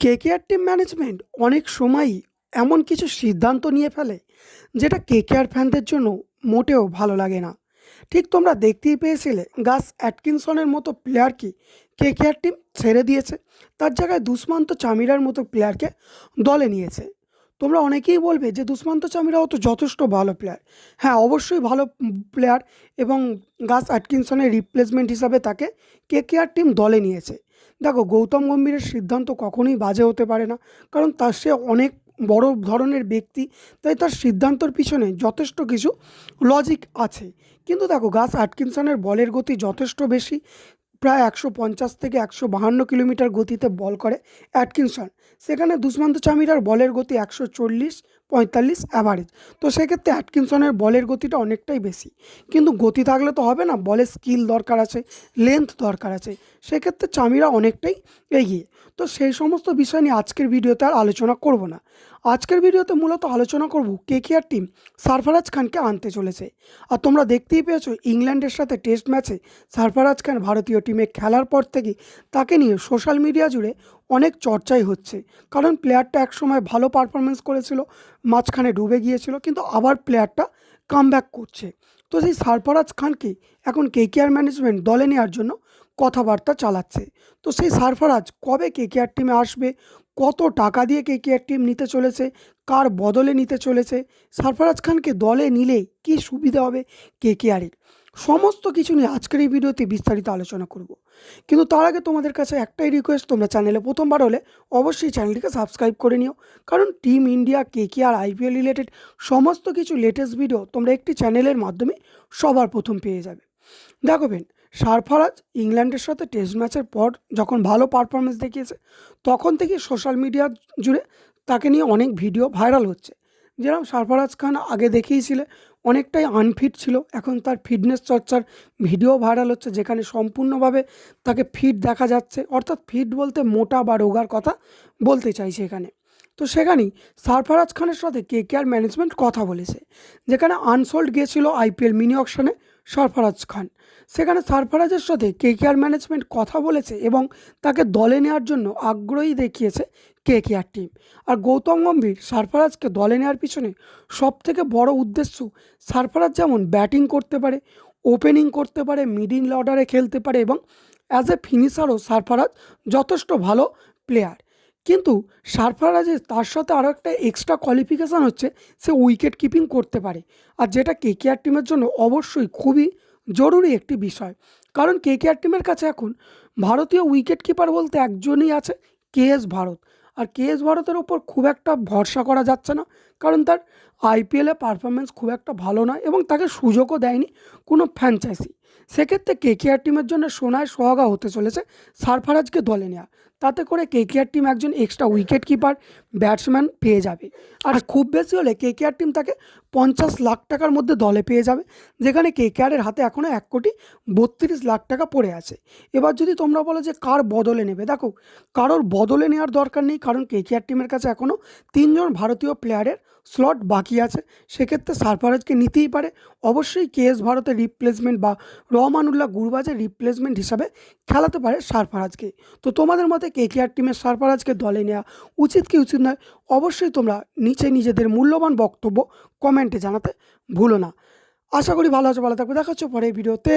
KKR team management অনেক সময়ই এমন কিছু সিদ্ধান্ত নিয়ে ফেলে যেটা কেকেআর ফ্যানদের জন্য মোটেও ভালো লাগে না। ঠিক তোমরা দেখতেই পেয়েছিলে গাস অ্যাটকিনসনের মতো প্লেয়ারকে কেকেআর টিম ছেড়ে দিয়েছে, তার জায়গায় দুষ্মন্ত চামিরার মতো প্লেয়ারকে দলে নিয়েছে। তোমরা অনেকেই বলবে যে দুষ্মন্ত চামিরাও তো যথেষ্ট ভালো প্লেয়ার। হ্যাঁ, অবশ্যই ভালো প্লেয়ার, এবং গাস অ্যাটকিনসনের রিপ্লেসমেন্ট হিসাবে তাকে কেকেআর টিম দলে নিয়েছে। দেখো, গৌতম গম্ভীরের সিদ্ধান্ত কখনোই বাজে হতে পারে না, কারণ সে অনেক বড় ধরনের ব্যক্তি, তাই তার সিদ্ধান্তর পিছনে যথেষ্ট কিছু লজিক আছে। কিন্তু দেখো, গাস অ্যাটকিনসনের বলের গতি যথেষ্ট বেশি, প্রায় ১৫০ থেকে ১৫২ কিলোমিটার গতিতে বল করে অ্যাটকিনসন। সেখানে দুষ্মন্ত চামিরার বলের গতি ১৪০-৪৫ অ্যাভারেজ। তো সেক্ষেত্রে অ্যাটকিনসনের বলের গতিটা অনেকটাই বেশি। কিন্তু গতি থাকলে তো হবে না, বলের স্কিল দরকার আছে, লেন্থ দরকার আছে। সেক্ষেত্রে চামিরা অনেকটাই এগিয়ে। তো সেই সমস্ত বিষয় নিয়ে আজকের ভিডিওতে আর আলোচনা করব না। আজকের ভিডিওতে মূলত আলোচনা করব কেকেআর টিম সারফরাজ খানকে আনতে চলেছে। আর তোমরা দেখতেই পেয়েছো, ইংল্যান্ডের সাথে টেস্ট ম্যাচে সারফরাজ খান ভারতীয় টিমে খেলার পর থেকে তাকে নিয়ে সোশ্যাল মিডিয়া জুড়ে অনেক চর্চাই হচ্ছে। কারণ প্লেয়ারটা একসময় ভালো পারফরমেন্স করেছিল, মাঝখানে ডুবে গিয়েছিল, কিন্তু আবার প্লেয়ারটা কামব্যাক করছে। তো সেই সারফরাজ খানকে এখন কেকেআর ম্যানেজমেন্ট দলে নেওয়ার জন্য কথাবার্তা চালাচ্ছে। তো সেই সারফরাজ কবে কেকেআর টিমে আসবে, কত টাকা দিয়ে কেকেআর টিম নিতে চলেছে, কার বদলে নিতে চলেছে, সারফরাজ খানকে দলে নিলে কী সুবিধা হবে কেকেআরের, সমস্ত কিছু নিয়ে আজকের এই ভিডিওতে বিস্তারিত আলোচনা করব। কিন্তু তার আগে তোমাদের কাছে একটাই রিকোয়েস্ট, তোমরা চ্যানেলে প্রথমবার হলে অবশ্যই চ্যানেলটিকে সাবস্ক্রাইব করে নিও। কারণ team India, KKR, IPL related সমস্ত কিছু লেটেস্ট ভিডিও তোমরা একটি চ্যানেলের মাধ্যমে সবার প্রথম পেয়ে যাবে। দেখো বেন, সারফরাজ ইংল্যান্ডের সাথে টেস্ট ম্যাচের পর যখন ভালো পারফরমেন্স দেখিয়েছে, তখন থেকে সোশ্যাল মিডিয়া জুড়ে তাকে নিয়ে অনেক ভিডিও ভাইরাল হচ্ছে। যেরকম সারফরাজ খান আগে দেখিয়েছিলে অনেকটাই আনফিট ছিল, এখন তার ফিটনেস চর্চার ভিডিও ভাইরাল হচ্ছে, যেখানে সম্পূর্ণভাবে তাকে ফিট দেখা যাচ্ছে। অর্থাৎ ফিট বলতে মোটা বা রোগার কথা বলতে চাইছে এখানে। তো সেখানেই সারফরাজ খানের সাথে কেকেআর ম্যানেজমেন্ট কথা বলেছে, যেখানে আনসোল্ড গিয়েছিল আইপিএল মিনি অকশনে সারফরাজ খান। সেখানে সারফরাজের সাথে কেকেআর ম্যানেজমেন্ট কথা বলেছে এবং তাকে দলে নেওয়ার জন্য আগ্রহী দেখিয়েছে কেকেআর টিম। আর গৌতম গম্ভীর সারফরাজকে দলে নেওয়ার পিছনে সবথেকে বড় উদ্দেশ্য, সারফরাজ যেমন ব্যাটিং করতে পারে, ওপেনিং করতে পারে, মিডিল অর্ডারে খেলতে পারে, এবং অ্যাজ এ ফিনিশারও সারফরাজ যথেষ্ট ভালো প্লেয়ার। কিন্তু সারফরাজের তার সাথে আরও একটা এক্সট্রা কোয়ালিফিকেশান হচ্ছে, সে উইকেট কিপিং করতে পারে। আর যেটা কেকেআর টিমের জন্য অবশ্যই খুবই জরুরি একটি বিষয়। কারণ কেকেআর টিমের কাছে এখন ভারতীয় উইকেট কিপার বলতে একজনই আছে, কেএস ভারত। আর কেএস ভারতের ওপর খুব একটা ভরসা করা যাচ্ছে না, কারণ তার আইপিএলে পারফরমেন্স খুব একটা ভালো নয় এবং তাকে সুযোগও দেয়নি কোনো ফ্র্যাঞ্চাইজি। সেক্ষেত্রে কেকেআর টিমের জন্য সোনায় সোহাগা হতে চলেছে সারফরাজকে দলে নেওয়া। তাতে করে কেকেআর টিম একজন এক্সট্রা উইকেট কিপার ব্যাটসম্যান পেয়ে যাবে। আর খুব বেশি হলে কেকেআর টিম তাকে ৫০ লাখ টাকার মধ্যে দলে পেয়ে যাবে, যেখানে কেকেআরের হাতে এখনও ১,৩২,০০,০০০ টাকা পড়ে আছে। এবার যদি তোমরা বলো যে কার বদলে নেবে, দেখো, কারোর বদলে নেওয়ার দরকার নেই, কারণ কেকেআর টিমের কাছে এখনও ৩জন ভারতীয় প্লেয়ারের স্লট বাকি আছে। সেক্ষেত্রে সারফরাজকে নিতেই পারে। অবশ্যই কেএস ভারতের রিপ্লেসমেন্ট বা রহমানুল্লাহ গুরবাজের রিপ্লেসমেন্ট হিসাবে খেলাতে পারে সারফরাজকে। তো তোমাদের মতে কেকেআর টিমের সারফরাজকে দলে নেওয়া উচিত কি উচিত নয়, অবশ্যই তোমরা নিচে নিজেদের মূল্যবান বক্তব্য কমেন্টে জানাতে ভুলো না। আশা করি ভালো আছো, ভালো থাকবে। দেখা হচ্ছে পরের ভিডিওতে।